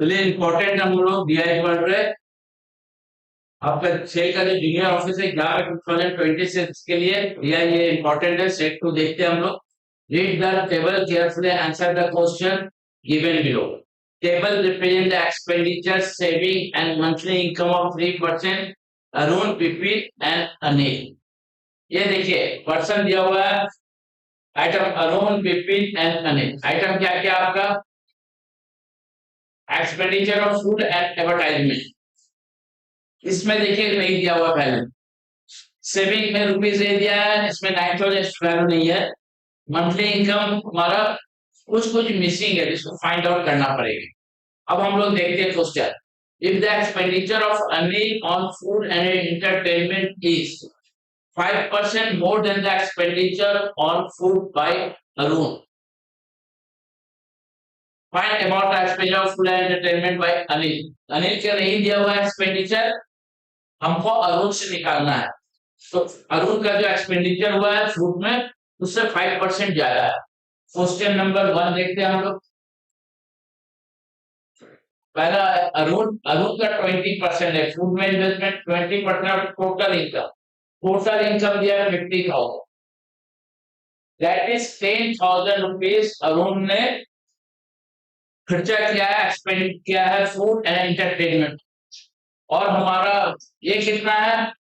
चलिए इम्पोर्टेंट हम लोग डीआई पढ़ रहे हैं। आपका सेल का जो जूनियर ऑफिस है 11/2026 के लिए डीआई ये इम्पोर्टेंट है। सेट 2 देखते हैं हम लोग। Read the table carefully, answer the question given below. Table represent the expenditure, saving and monthly income of 3% Arun, Vipin and Anil. ये देखिए पर्सन दिया हुआ है, item Arun, Vipin and Anil. Item क्या क्या आपका? Expenditure of food and advertisement, इसमें देखिए नहीं दिया हुआ पहले। सेविंग में रुपीज दे दिया है, इसमें 9,000 वैल्यू नहीं है। मंथली इनकम हमारा कुछ कुछ मिसिंग है जिसको फाइंड आउट करना पड़ेगा। अब हम लोग देखते हैं question. If the expenditure of Anil on food and entertainment is 5% more than the expenditure on food by Arun, find about the expenditure of food and entertainment by Anil. Anil का नहीं दिया हुआ एक्सपेंडिचर, हमको अरुण से निकालना है। तो अरुण का जो एक्सपेंडिचर हुआ है फूड में उससे 5% ज्यादा है। क्वेश्चन नंबर 1 देखते हैं हम लोग। पहला अरुण का 20% है, फूड में investment 20% of total income. Total income दिया है 50,000, दैट इज 10,000 रुपीज अरुण ने खर्चा किया है, एक्सपेंड किया है फूड एंड एंटरटेनमेंट। और हमारा ये कितना है?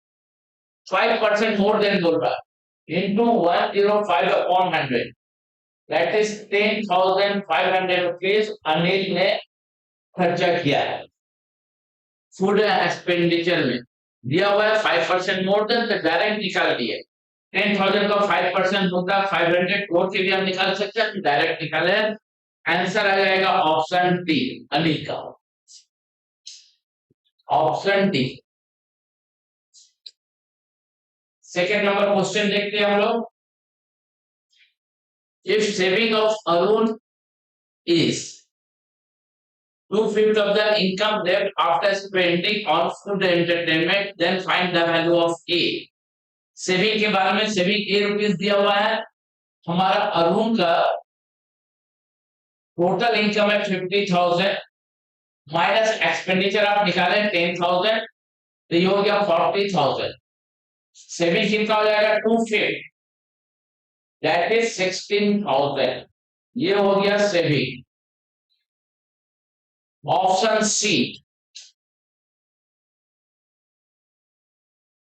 5% मोर देन बोल रहा है, into 105 upon 100, that is 10,500 rupees Anil ने खर्चा किया है फूड एक्सपेंडिचर में। दिया हुआ है 5% मोर देन, तो डायरेक्ट निकाल दिए। 10,000 का 5% होगा 500, और के भी हम निकाल सकते हैं, डायरेक्ट निकाले। आंसर आ जाएगा ऑप्शन डी, अनिल का option D. Second number question देखते हैं हम लोग। If saving of Arun is 2/5 of the income left after spending on food and entertainment, then find the value of A। Saving के बारे में, सेविंग A रुपीज दिया हुआ है। हमारा अरुण का टोटल इनकम है 50,000 माइनस एक्सपेंडिचर आप निकालें 10,000, तो ये हो गया 40,000। सेविंग कितना हो जाएगा? 2/5, दैट इज 16,000। ये हो गया सेविंग। ऑप्शन सी,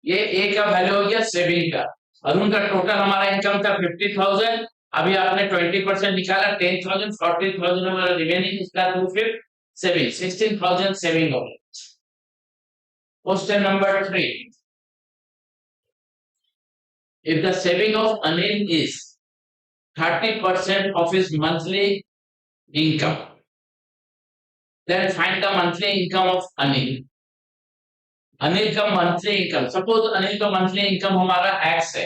ये ए का वैल्यू हो गया सेविंग का। अरुण का टोटल हमारा इनकम था 50,000, अभी आपने 20% निकाला 10,000, 40,000 हमारा रिमेनिंग, इसका 2/5 सेविंग, 16,000 सेविंग हो गया। Question number 3, if the saving of Anil is 30% of his monthly income, then find the monthly income of Anil। Anil का मंथली इनकम, सपोज अनिल का मंथली इनकम हमारा x है,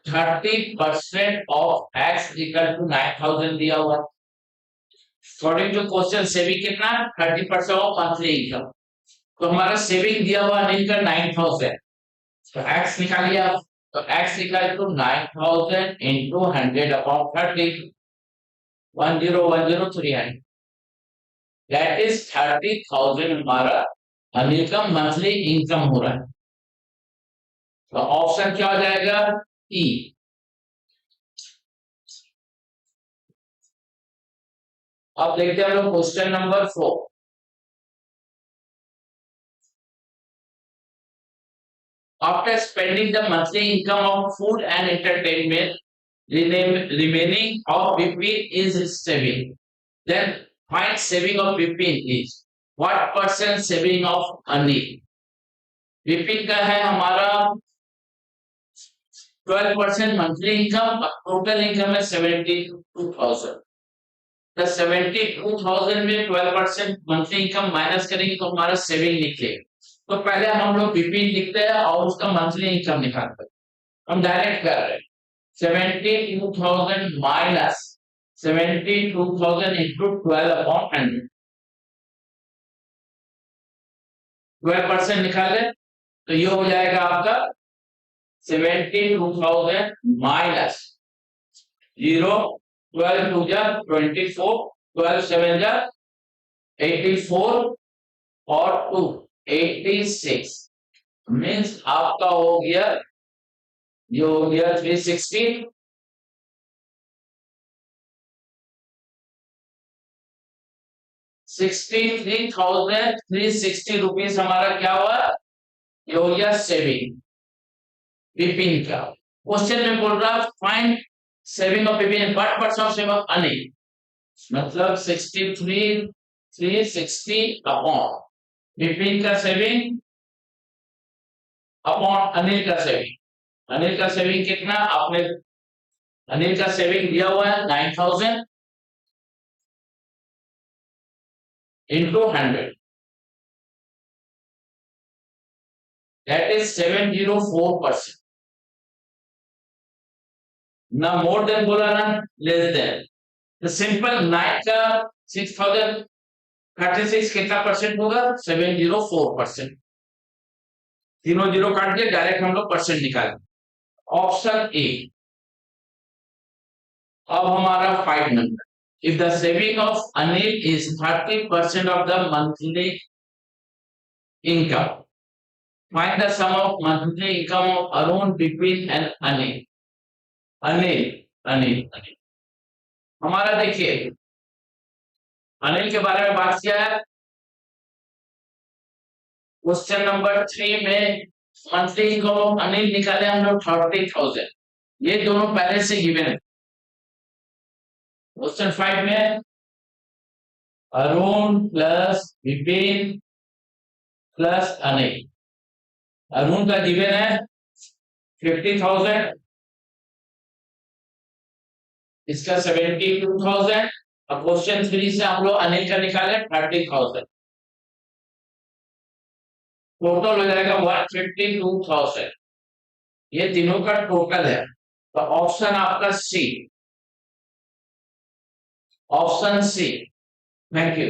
30% ऑफ x इक्वल टू 9,000 दिया हुआ। According to question saving कितना? 30% of monthly income. तो हमारा saving दिया हुआ अनिल का 9,000, तो x निकालिए आप, तो x equal to 9,000 into 100 upon 30, 1010 300, that is 30,000 हमारा अनिल का मंथली इनकम हो रहा है। तो ऑप्शन क्या हो जाएगा? ई। अब देखते हैं हम लोग question number 4। After spending the monthly income of food and entertainment, remaining of Vipin is saving, then find saving of Vipin is what percent saving of Anil। Vipin का है हमारा 12% मंथली इनकम, टोटल इनकम है 72,000। तो 72,000 में 12% monthly income minus करेंगे तो हमारा saving निकलेगा। तो पहले हम लोग विपिन लिखते हैं और उसका मंथली इनकम निकालते हैं। हम डायरेक्ट कर रहे हैं 72,000 माइनस 72,000 इंटू 12 अपॉन 100, 12% निकाले तो ये हो जाएगा आपका 72,000 माइनस 0, 12 2 जा 24, 12 7 जा 84 और 2 86 मीन्स आपका हो गया, ये हो गया 360, 63,360 रुपीज हमारा क्या हुआ, ये हो गया सेविंग विपिन का। क्वेश्चन में बोल रहा find saving of Vipin, what percent of saving of Anil, मतलब 63,360 अपॉन विपिन का सेविंग अपॉन अनिल का सेविंग। अनिल का सेविंग कितना, आपने अनिल का सेविंग दिया हुआ है 9,000 into 100, that is 704%, ना मोर देन बोला ना लेस देन। तो सिंपल 9 का 6,036 कितना परसेंट होगा, 704%। तीनों जीरो काट के डायरेक्ट हम लोग परसेंट निकालें। Option A. अब हमारा 5 number, if the saving of Anil is 30% of the monthly income, find the sum of monthly income of Arun, Bipin and Anil. Anil हमारा देखिए अनिल के बारे में बात किया है क्वेश्चन नंबर 3 में। मंथली इनकम ऑफ अनिल निकाले हम लोग 30,000, ये दोनों पहले से गिवन है। क्वेश्चन 5 में अरुण प्लस विपिन प्लस अनिल, अरुण का गिवन है 50,000, इसका 72,000। अब क्वेश्चन 3 से हम लोग अनिल का निकाले 30,000, टोटल हो जाएगा 152,000। ये तीनों का टोटल है, तो ऑप्शन आपका सी, ऑप्शन सी। Thank you.